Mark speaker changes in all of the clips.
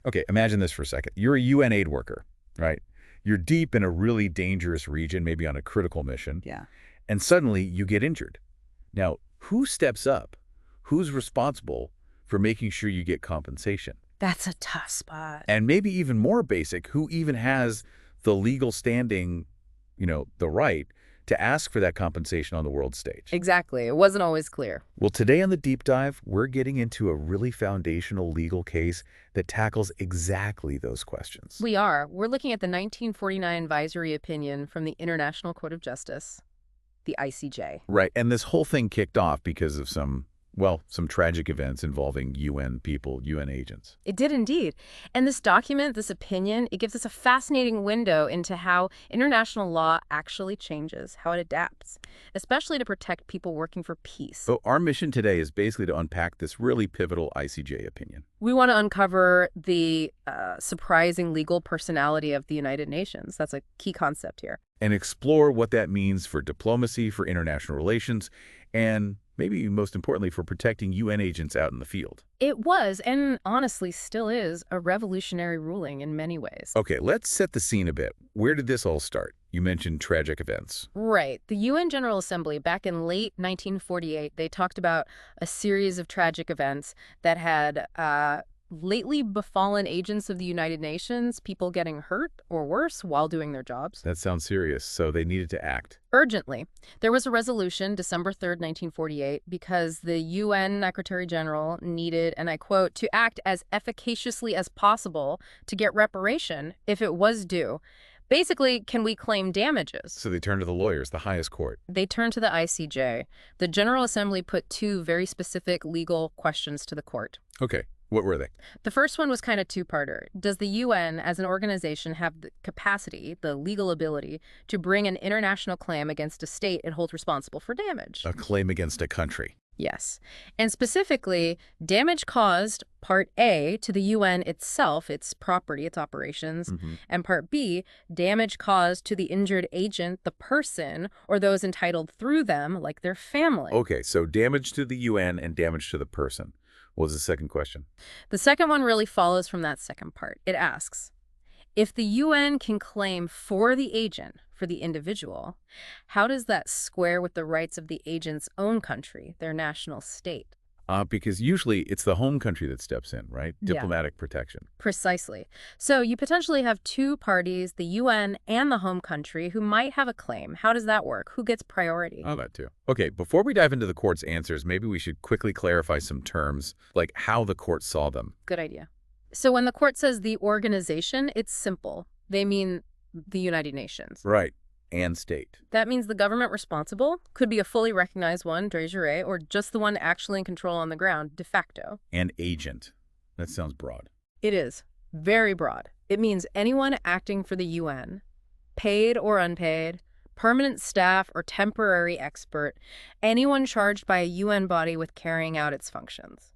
Speaker 1: Okay, imagine this for a second. You're a UN aid worker, right? You're deep in a really dangerous region, maybe on a critical mission,
Speaker 2: Yeah.
Speaker 1: and suddenly you get injured. Now, who steps up? Who's responsible for making sure you get compensation?
Speaker 2: That's a tough spot.
Speaker 1: And maybe even more basic, who even has the legal standing, the right to ask for that compensation on the world stage?
Speaker 2: Exactly. It wasn't always clear.
Speaker 1: Well, today on the Deep Dive, we're getting into a really foundational legal case that tackles exactly those questions.
Speaker 2: We are. We're looking at the 1949 Advisory Opinion from the International Court of Justice, the ICJ.
Speaker 1: Right, and this whole thing kicked off because of some tragic events involving UN people, UN agents.
Speaker 2: It did indeed. And this document, this opinion, it gives us a fascinating window into how international law actually changes, how it adapts, especially to protect people working for peace.
Speaker 1: So our mission today is basically to unpack this really pivotal ICJ opinion.
Speaker 2: We want to uncover the surprising legal personality of the United Nations. That's a key concept here.
Speaker 1: And explore what that means for diplomacy, for international relations, and maybe most importantly, for protecting UN agents out in the field.
Speaker 2: It was, and honestly still is, a revolutionary ruling in many ways.
Speaker 1: Okay, let's set the scene a bit. Where did this all start? You mentioned tragic events.
Speaker 2: Right. The UN General Assembly, back in late 1948, they talked about a series of tragic events that had lately befallen agents of the United Nations, people getting hurt or worse while doing their jobs.
Speaker 1: That sounds serious, so they needed to act.
Speaker 2: Urgently. There was a resolution, December 3rd, 1948, because the UN Secretary General needed, and I quote, to act as efficaciously as possible to get reparation if it was due. Basically, can we claim damages?
Speaker 1: So they turned to the lawyers, the highest court.
Speaker 2: They turned to the ICJ. The General Assembly put two very specific legal questions to the court.
Speaker 1: Okay. What were they?
Speaker 2: The first one was kind of two-parter. Does the UN as an organization have the capacity, the legal ability, to bring an international claim against a state it holds responsible for damage?
Speaker 1: A claim against a country.
Speaker 2: Yes. And specifically, damage caused, Part A, to the UN itself, its property, its operations, and Part B, damage caused to the injured agent, the person, or those entitled through them, like their family.
Speaker 1: Okay, so damage to the UN and damage to the person. What was the second question?
Speaker 2: The second one really follows from that second part. It asks, if the UN can claim for the agent, for the individual, how does that square with the rights of the agent's own country, their national state?
Speaker 1: Because usually it's the home country that steps in, right?
Speaker 2: Yeah.
Speaker 1: Diplomatic protection.
Speaker 2: Precisely. So you potentially have two parties, the UN and the home country, who might have a claim. How does that work? Who gets priority?
Speaker 1: Oh, that too. Okay, before we dive into the court's answers, maybe we should quickly clarify some terms, like how the court saw them.
Speaker 2: Good idea. So when the court says the organization, it's simple. They mean the United Nations.
Speaker 1: Right. And state.
Speaker 2: That means the government responsible could be a fully recognized one, de jure, or just the one actually in control on the ground, de facto.
Speaker 1: And agent. That sounds broad.
Speaker 2: It is. Very broad. It means anyone acting for the UN, paid or unpaid, permanent staff or temporary expert, anyone charged by a UN body with carrying out its functions.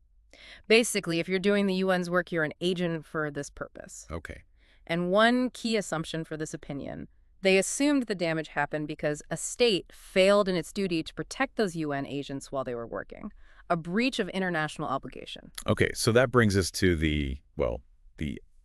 Speaker 2: Basically, if you're doing the UN's work, you're an agent for this purpose.
Speaker 1: Okay.
Speaker 2: And one key assumption for this opinion, they assumed the damage happened because a state failed in its duty to protect those UN agents while they were working, a breach of international obligation.
Speaker 1: Okay, so that brings us to the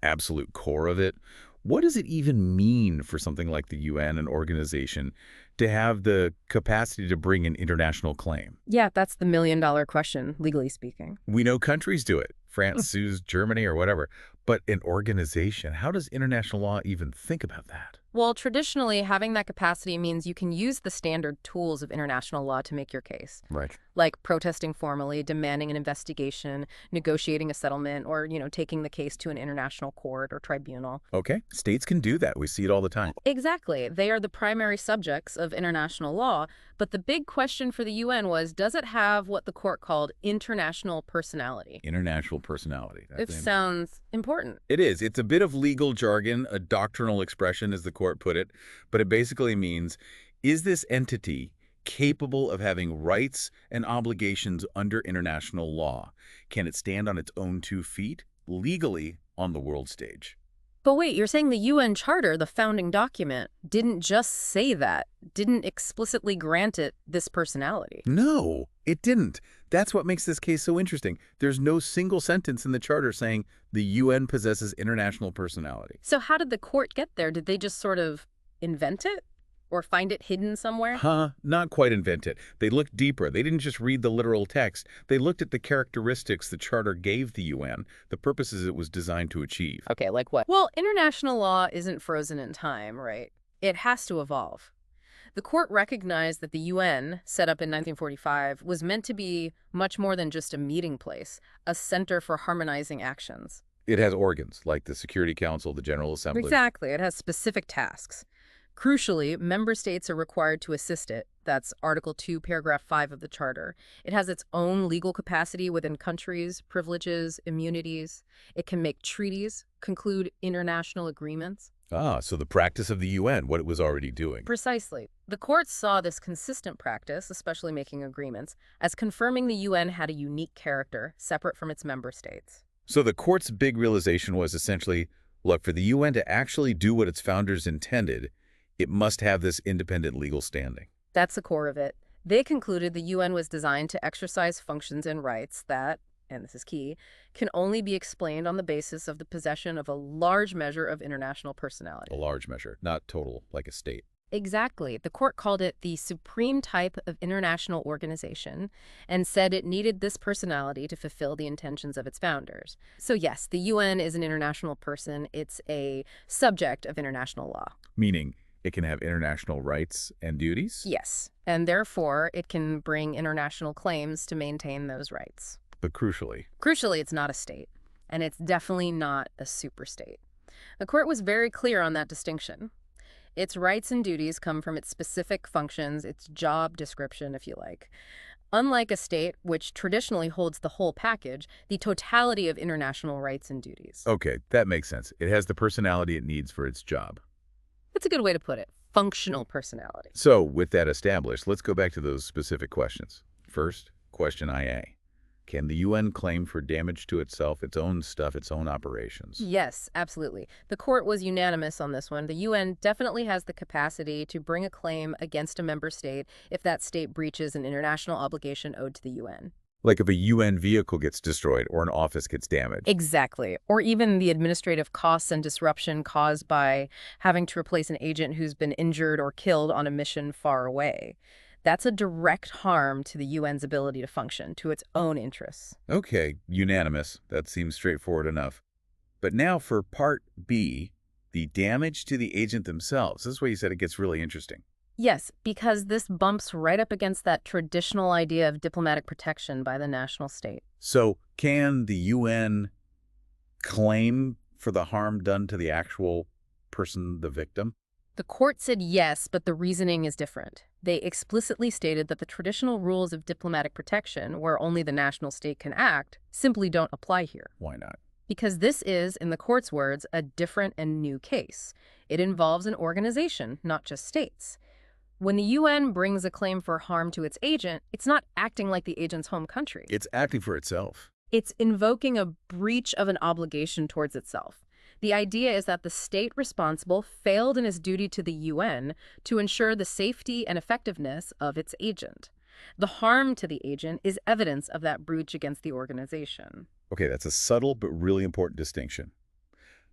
Speaker 1: absolute core of it. What does it even mean for something like the UN, an organization, to have the capacity to bring an international claim?
Speaker 2: Yeah, that's the million-dollar question, legally speaking.
Speaker 1: We know countries do it. France sues Germany or whatever. But an organization, how does international law even think about that?
Speaker 2: Well, traditionally, having that capacity means you can use the standard tools of international law to make your case.
Speaker 1: Right.
Speaker 2: Like protesting formally, demanding an investigation, negotiating a settlement, or, taking the case to an international court or tribunal.
Speaker 1: Okay. States can do that. We see it all the time.
Speaker 2: Exactly. They are the primary subjects of international law. But the big question for the UN was, does it have what the court called international personality?
Speaker 1: International personality.
Speaker 2: It sounds important.
Speaker 1: It is. It's a bit of legal jargon, a doctrinal expression, as the court put it. But it basically means, is this entity capable of having rights and obligations under international law? Can it stand on its own 2 feet, legally, on the world stage?
Speaker 2: But wait, you're saying the UN Charter, the founding document, didn't just say that, didn't explicitly grant it this personality?
Speaker 1: No, it didn't. That's what makes this case so interesting. There's no single sentence in the charter saying the UN possesses international personality.
Speaker 2: So how did the court get there? Did they just sort of invent it or find it hidden somewhere?
Speaker 1: Huh? Not quite invent it. They looked deeper. They didn't just read the literal text. They looked at the characteristics the charter gave the UN, the purposes it was designed to achieve.
Speaker 2: Okay, like what? Well, international law isn't frozen in time, right? It has to evolve. The court recognized that the UN, set up in 1945, was meant to be much more than just a meeting place, a center for harmonizing actions.
Speaker 1: It has organs, like the Security Council, the General Assembly.
Speaker 2: Exactly. It has specific tasks. Crucially, member states are required to assist it. That's Article 2, Paragraph 5 of the Charter. It has its own legal capacity within countries, privileges, immunities. It can make treaties, conclude international agreements.
Speaker 1: Ah, so the practice of the UN, what it was already doing.
Speaker 2: Precisely. The court saw this consistent practice, especially making agreements, as confirming the UN had a unique character, separate from its member states.
Speaker 1: So the court's big realization was essentially, look, for the UN to actually do what its founders intended, it must have this independent legal standing.
Speaker 2: That's the core of it. They concluded the UN was designed to exercise functions and rights that, and this is key, can only be explained on the basis of the possession of a large measure of international personality.
Speaker 1: A large measure, not total, like a state.
Speaker 2: Exactly. The court called it the supreme type of international organization and said it needed this personality to fulfill the intentions of its founders. So yes, the UN is an international person. It's a subject of international law.
Speaker 1: Meaning it can have international rights and duties?
Speaker 2: Yes, and therefore it can bring international claims to maintain those rights.
Speaker 1: But crucially,
Speaker 2: It's not a state, and it's definitely not a superstate. The court was very clear on that distinction. Its rights and duties come from its specific functions, its job description, if you like. Unlike a state, which traditionally holds the whole package, the totality of international rights and duties.
Speaker 1: okay, that makes sense. It has the personality it needs for its job.
Speaker 2: That's a good way to put it. Functional personality.
Speaker 1: So, with that established, let's go back to those specific questions. First, question IA. Can the UN claim for damage to itself, its own stuff, its own operations?
Speaker 2: Yes, absolutely. The court was unanimous on this one. The UN definitely has the capacity to bring a claim against a member state if that state breaches an international obligation owed to the UN.
Speaker 1: Like if a UN vehicle gets destroyed or an office gets damaged.
Speaker 2: Exactly. Or even the administrative costs and disruption caused by having to replace an agent who's been injured or killed on a mission far away. That's a direct harm to the UN's ability to function, to its own interests.
Speaker 1: Okay, unanimous. That seems straightforward enough. But now for Part B, the damage to the agent themselves. This is where you said it gets really interesting.
Speaker 2: Yes, because this bumps right up against that traditional idea of diplomatic protection by the national state.
Speaker 1: So can the UN claim for the harm done to the actual person, the victim?
Speaker 2: The court said yes, but the reasoning is different. They explicitly stated that the traditional rules of diplomatic protection, where only the national state can act, simply don't apply here.
Speaker 1: Why not?
Speaker 2: Because this is, in the court's words, a different and new case. It involves an organization, not just states. When the UN brings a claim for harm to its agent, it's not acting like the agent's home country.
Speaker 1: It's acting for itself.
Speaker 2: It's invoking a breach of an obligation towards itself. The idea is that the state responsible failed in its duty to the UN to ensure the safety and effectiveness of its agent. The harm to the agent is evidence of that breach against the organization.
Speaker 1: Okay, that's a subtle but really important distinction.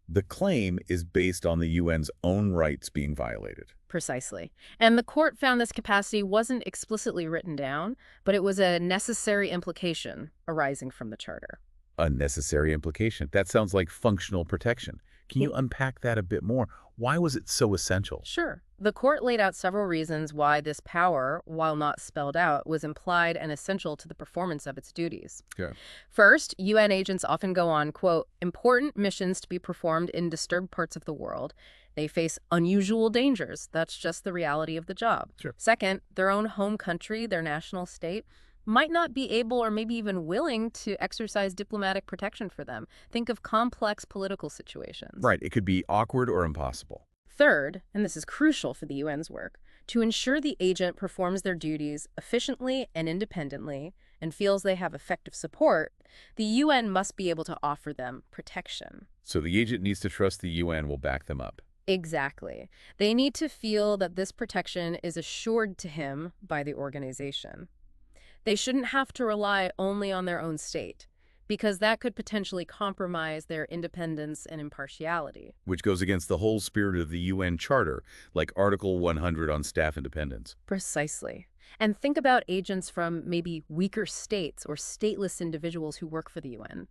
Speaker 1: The claim is based on the UN's own rights being violated.
Speaker 2: Precisely. And the court found this capacity wasn't explicitly written down, but it was a necessary implication arising from the Charter.
Speaker 1: A necessary implication. That sounds like functional protection. Can you unpack that a bit more? Why was it so essential?
Speaker 2: Sure. The court laid out several reasons why this power, while not spelled out, was implied and essential to the performance of its duties.
Speaker 1: Yeah.
Speaker 2: First, UN agents often go on, quote, important missions to be performed in disturbed parts of the world. They face unusual dangers. That's just the reality of the job.
Speaker 1: Sure.
Speaker 2: Second, their own home country, their national state, might not be able or maybe even willing to exercise diplomatic protection for them. Think of complex political situations.
Speaker 1: Right. It could be awkward or impossible.
Speaker 2: Third, and this is crucial for the UN's work, to ensure the agent performs their duties efficiently and independently and feels they have effective support, the UN must be able to offer them protection.
Speaker 1: So the agent needs to trust the UN will back them up.
Speaker 2: Exactly. They need to feel that this protection is assured to him by the organization. They shouldn't have to rely only on their own state, because that could potentially compromise their independence and impartiality.
Speaker 1: Which goes against the whole spirit of the UN Charter, like Article 100 on staff independence.
Speaker 2: Precisely. And think about agents from maybe weaker states or stateless individuals who work for the UN.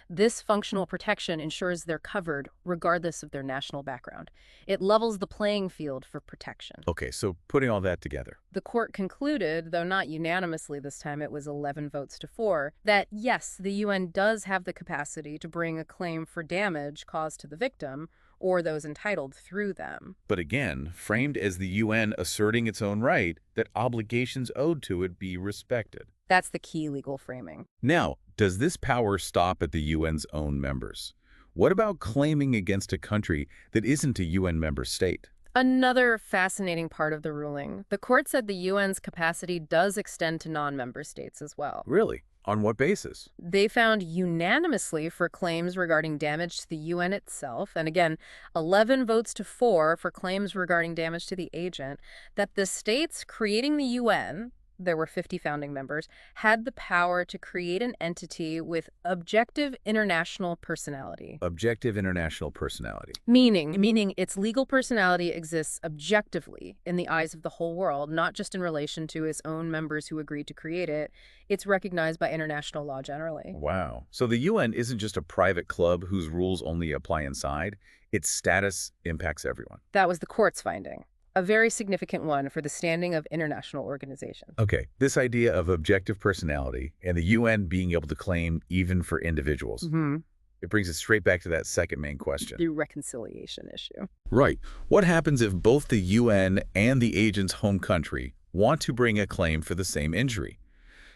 Speaker 2: This functional protection ensures they're covered regardless of their national background. It levels the playing field for protection.
Speaker 1: Okay, so putting all that together.
Speaker 2: The court concluded, though not unanimously this time, it was 11 votes to 4, that yes, the UN does have the capacity to bring a claim for damage caused to the victim or those entitled through them.
Speaker 1: But again, framed as the UN asserting its own right that obligations owed to it be respected.
Speaker 2: That's the key legal framing.
Speaker 1: Now, does this power stop at the UN's own members? What about claiming against a country that isn't a UN member state?
Speaker 2: Another fascinating part of the ruling, the court said the UN's capacity does extend to non-member states as well.
Speaker 1: Really? On what basis?
Speaker 2: They found unanimously for claims regarding damage to the UN itself, and again, 11 votes to 4 for claims regarding damage to the agent, that the states creating the UN, there were 50 founding members, had the power to create an entity with objective international personality.
Speaker 1: Objective international personality.
Speaker 2: Meaning its legal personality exists objectively in the eyes of the whole world, not just in relation to its own members who agreed to create it. It's recognized by international law generally.
Speaker 1: Wow. So the UN isn't just a private club whose rules only apply inside. Its status impacts everyone.
Speaker 2: That was the court's finding. A very significant one for the standing of international organizations.
Speaker 1: Okay, this idea of objective personality and the UN being able to claim even for individuals, it brings us straight back to that second main question.
Speaker 2: The reconciliation issue.
Speaker 1: Right. What happens if both the UN and the agent's home country want to bring a claim for the same injury?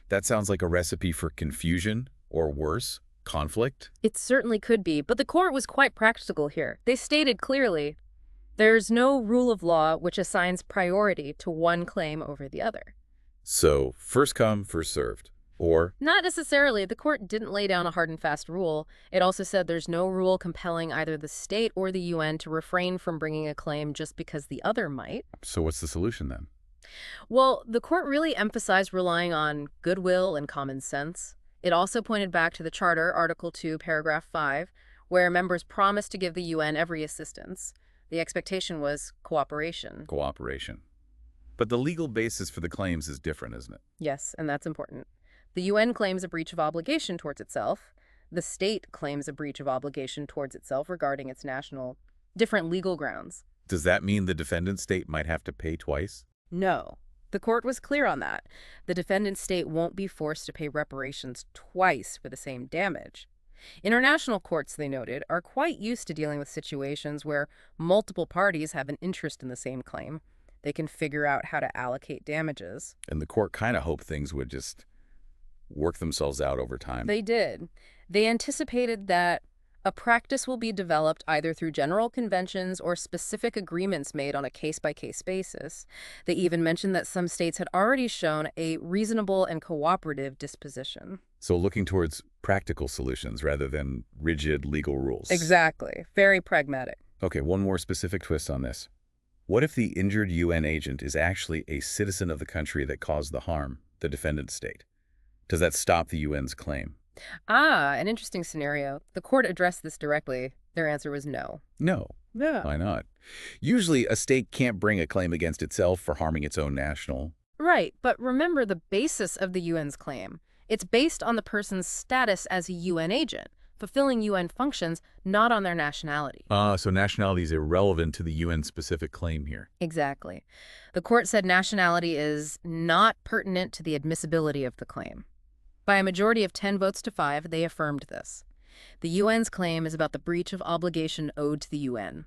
Speaker 1: That sounds like a recipe for confusion, or worse, conflict.
Speaker 2: It certainly could be, but the court was quite practical here. They stated clearly, there's no rule of law which assigns priority to one claim over the other.
Speaker 1: So, first come, first served. Or?
Speaker 2: Not necessarily. The court didn't lay down a hard and fast rule. It also said there's no rule compelling either the state or the UN to refrain from bringing a claim just because the other might.
Speaker 1: So what's the solution then?
Speaker 2: Well, the court really emphasized relying on goodwill and common sense. It also pointed back to the Charter, Article 2, Paragraph 5, where members promised to give the UN every assistance. The expectation was cooperation.
Speaker 1: Cooperation. But the legal basis for the claims is different, isn't it?
Speaker 2: Yes, and that's important. The UN claims a breach of obligation towards itself. The state claims a breach of obligation towards itself regarding its national, different legal grounds.
Speaker 1: Does that mean the defendant state might have to pay twice?
Speaker 2: No. The court was clear on that. The defendant state won't be forced to pay reparations twice for the same damage. International courts, they noted, are quite used to dealing with situations where multiple parties have an interest in the same claim. They can figure out how to allocate damages.
Speaker 1: And the court kind of hoped things would just work themselves out over time.
Speaker 2: They did. They anticipated that a practice will be developed either through general conventions or specific agreements made on a case-by-case basis. They even mentioned that some states had already shown a reasonable and cooperative disposition.
Speaker 1: So looking towards practical solutions rather than rigid legal rules.
Speaker 2: Exactly. Very pragmatic.
Speaker 1: Okay, one more specific twist on this. What if the injured UN agent is actually a citizen of the country that caused the harm, the defendant state? Does that stop the UN's claim?
Speaker 2: An interesting scenario. The court addressed this directly. Their answer was no.
Speaker 1: No.
Speaker 2: Yeah.
Speaker 1: Why not? Usually, a state can't bring a claim against itself for harming its own national.
Speaker 2: Right, but remember the basis of the UN's claim. It's based on the person's status as a UN agent, fulfilling UN functions, not on their nationality.
Speaker 1: So nationality is irrelevant to the UN-specific claim here.
Speaker 2: Exactly. The court said nationality is not pertinent to the admissibility of the claim. By a majority of 10 votes to 5, they affirmed this. The UN's claim is about the breach of obligation owed to the UN.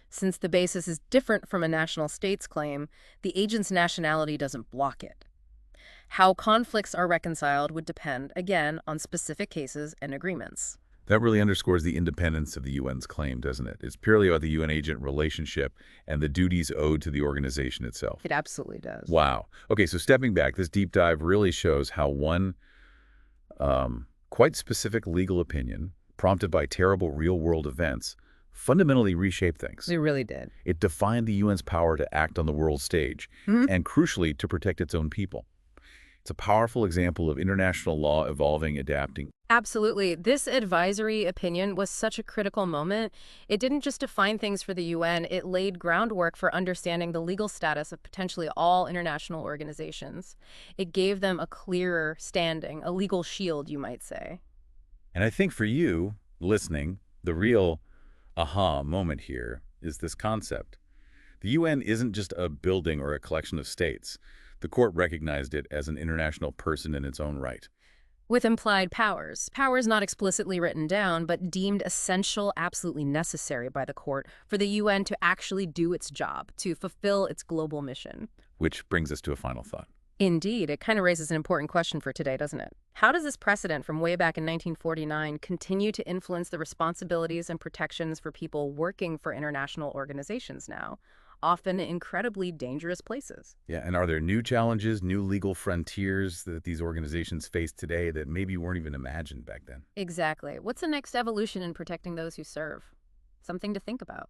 Speaker 2: Since the basis is different from a national state's claim, the agent's nationality doesn't block it. How conflicts are reconciled would depend, again, on specific cases and agreements.
Speaker 1: That really underscores the independence of the UN's claim, doesn't it? It's purely about the UN-agent relationship and the duties owed to the organization itself.
Speaker 2: It absolutely does.
Speaker 1: Wow. Okay, so stepping back, this deep dive really shows how one quite specific legal opinion, prompted by terrible real-world events, fundamentally reshaped things.
Speaker 2: It really did.
Speaker 1: It defined the UN's power to act on the world stage and, crucially, to protect its own people. It's a powerful example of international law evolving, adapting.
Speaker 2: Absolutely. This advisory opinion was such a critical moment. It didn't just define things for the UN, it laid groundwork for understanding the legal status of potentially all international organizations. It gave them a clearer standing, a legal shield, you might say.
Speaker 1: And I think for you, listening, the real aha moment here is this concept. The UN isn't just a building or a collection of states. The court recognized it as an international person in its own right.
Speaker 2: With implied powers, powers not explicitly written down, but deemed essential, absolutely necessary by the court for the UN to actually do its job, to fulfill its global mission.
Speaker 1: Which brings us to a final thought.
Speaker 2: Indeed, it kind of raises an important question for today, doesn't it? How does this precedent from way back in 1949 continue to influence the responsibilities and protections for people working for international organizations now, often incredibly dangerous places?
Speaker 1: Yeah, and are there new challenges, new legal frontiers that these organizations face today that maybe weren't even imagined back then?
Speaker 2: Exactly. What's the next evolution in protecting those who serve? Something to think about.